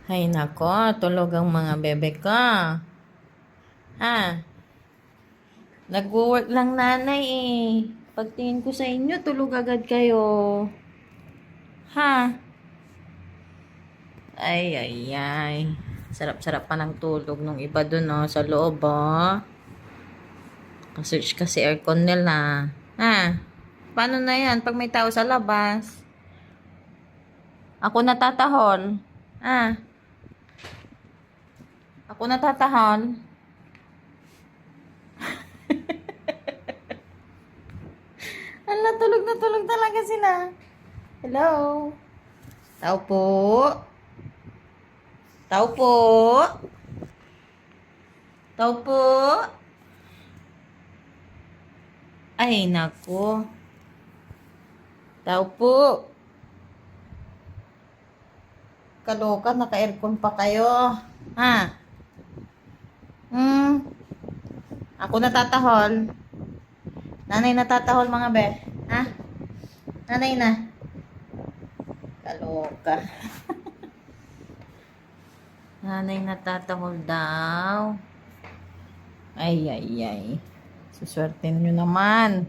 Hay nako, tulog ang mga bebe ko. Ha? Nag-work lang nanay eh. Pagtingin ko sa inyo, tulog agad kayo. Ha? Ay, ay, ay. Sarap-sarap pa ng tulog nung iba dun oh, sa loob oh. Kasi kasi aircon nila. Ha? Paano na yan pag may tao sa labas? Ako natatahol. Ha? Ako natatahol. Ala, tulog na tulog talaga sila. Hello? Tao po. Tao po. Tao po. Ay, nako. Tao po. Kaloka, naka-aircon pa kayo. Ha? Hmm? Ako natatahol. Nanay natatahol mga be. Ha? Nanay na. Kaloka. Nanay natatahol daw. Ay, ay, ay. Suswerte nyo naman.